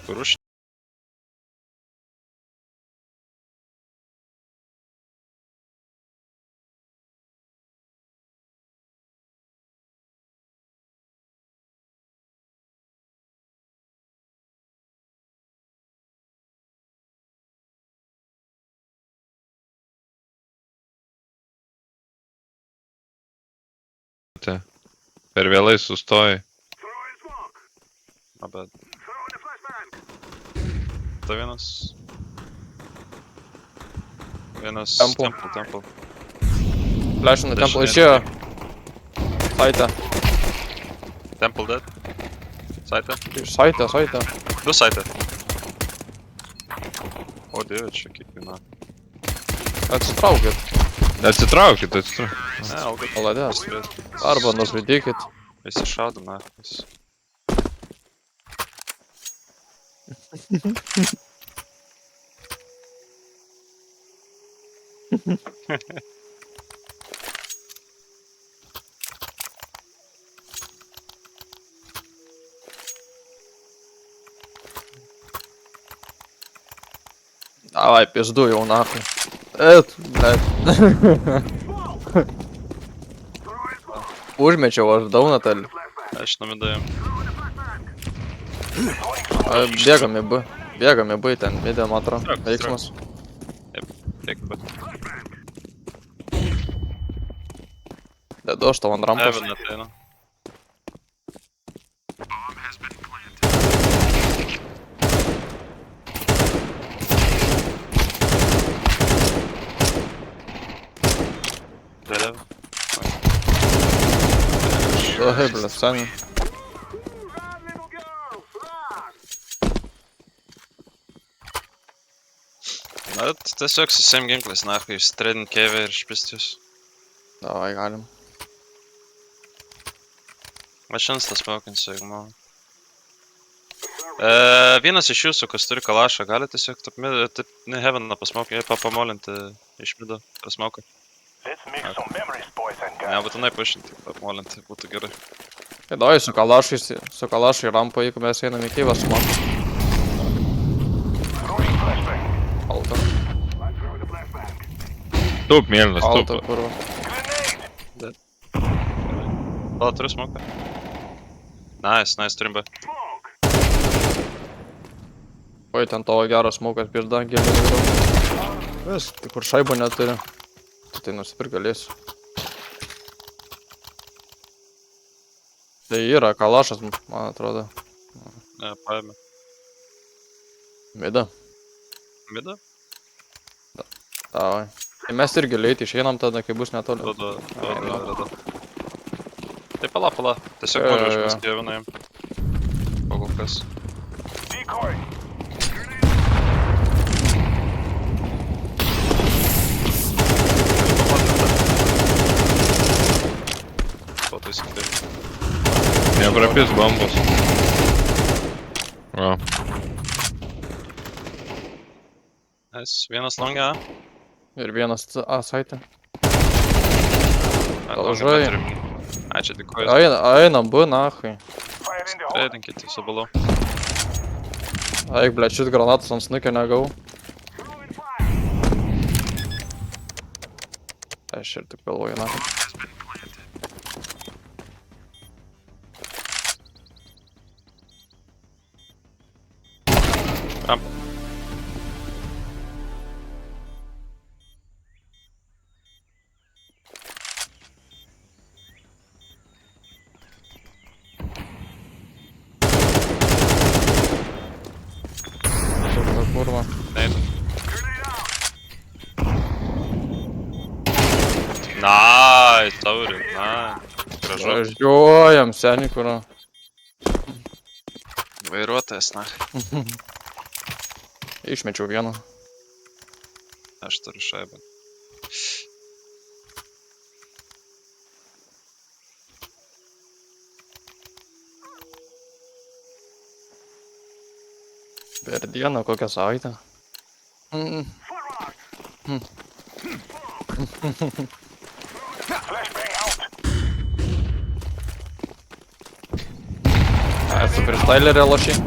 Kur už? Per vėlai sustojai. Na, bet... Tai vienas... Vienas... Temple. Flashing the temple, Dešinė. išėjo. Saitė. Temple dead. Saitė. Saitė. Du saitė. O, dieve, čia kiekviena. Atsitraukit. Atsitraukit. Ne, algai. Maladės. Arba nužudykit. Visi šaudo, na. Davai, pizdu jau nahai. Blėt. Užmečiau aš daunatalį. Aš namidėjom. Bėgam į B, ten midė, man atrodo, Truk. veiksmas. Tiek, bet... Dedu aš tavo ant rampos. Evan ateina. Vėliau. Oi, blėt, seniai. Na, tiesiog su same ginklais, nahai, išstredint kėvę ir išpistijus. Davai, galim. Aš instas smokinsiu, jeigu man. Vienas iš jūsų, kas turi kalašą, gali tiesiog taip Heaveną pamolinti iš mido, prasmoką. Ne, būtinai pušinti, pamolinti, būtų gerai. Tai davai su kalašai rampo, jeigu mes einam į kyvą su man. Alta. Tup, mėlynas, Alta, tup. kurva. O, turiu smoką. Nice, turim B. Oi, ten tavo geras smokas prieš dangelį. Vis, tai kur šaibų neturi. Tai nusipirk galėsiu. Tai yra kalašas, man atrodo. Ne, paėmė. Mida. Mida? Davai. Tai mes irgi leit išeinam tada, kai bus netoli. Duodu. Tai pala. Tiesiog noriu išmesti Heaveną jam. Pakol kas. Neprapis bombos. O. Vienas longe A. Ir vienas A saitė. Longe turim. Ačiū, dėkuoju. Einam, B, nahai. Sėdinkit, subalau. Eik, blėt, šit granatas ant snukio negau. Aš ir taip galvoju, nahai. Rampa. Kurva. Neinu. Nice, tauri, nice. Gražu. Važiuojam, seniai, kurva. Vairuotojas, nahai. Išmečiau vieną. Aš turiu šaibą. Per dieną kokią savaitę. Esu freestylerė lošiai.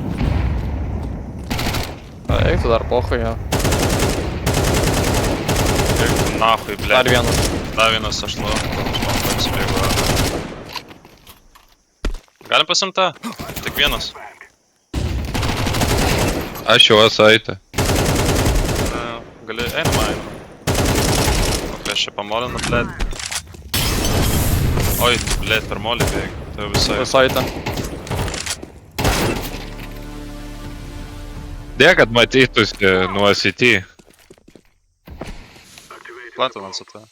Eik tu dar pochai, jo. Eik nahui, ble. Dar vienas. Dar vienas aš spėgu. Galim pasimt tą? Tik vienas. Aš jau esu eiti. Gali, einama. Ok, aš čia pamolinu, blėt. Oi, blėt, per molį bėgi. Tai jau visai. Visai ten. Dėk, kad matytųsi nuo CT. Plantinant su tą.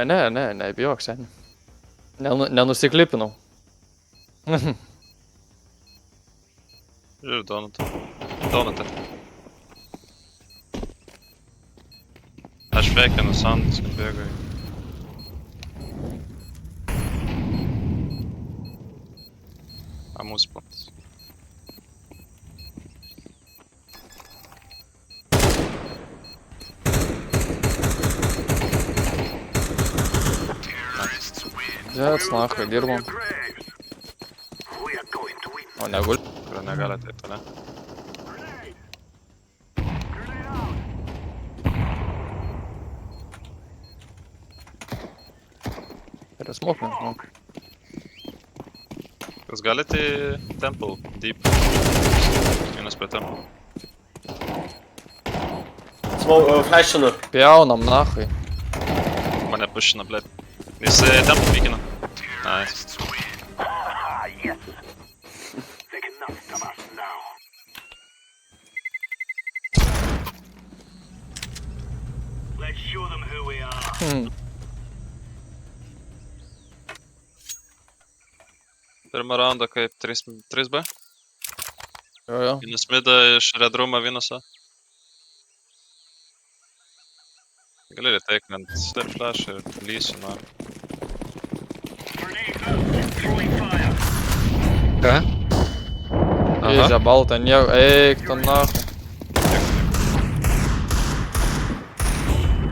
Ne, bijok, seni. Nenusiklipinau. Žiūrėjau, donutą. Donutą. Aš feikinu sandas, kad bėgai. A mūsų plantas. Jets, nahai, dirbom. O negul. Kurio negali ateit, ne? Ir smok, nežinau. Kas galite į Temple, Deep. Vienas prie Temple. Flashinu. Pjaunam, nahai. Mane pušina, blėt. Jis Temple vykina. Nice. Pirmą raundą kaip 3B. Jo. Vienas mida iš Red Room'o vienasą. Gali retaikant step flash ir lysiu, na. Ką? Eizė balta, eik ten nahai.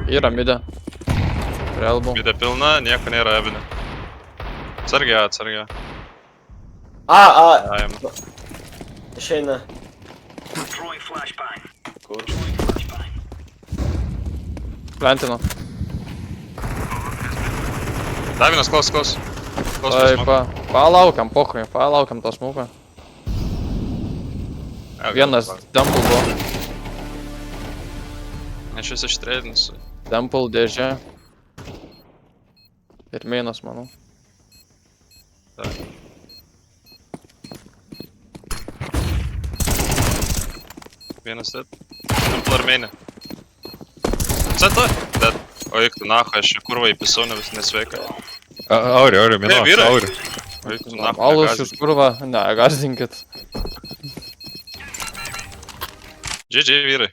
Yra midė. Realbu. Mida pilna, nieko nėra ebinė. Atsargia. Jam. Išeina. Kur? Plantino. Dar vienas klaus. Tai palaukiam, pochai, palaukiam to smuką. Vienas Temple buvo. Aš vis ištreidinsiu. Temple dėžė. Ir mainas, manau. Tak. Vienas dead. Temple ar mainė. CT? Dead. O eik tu nacha, aš kurva įpisau, nesveikai. Auri, minuos, vyrai. auri. Eik tu nacha, Alus jūs kurva, ne, gardinkit. GG vyrai.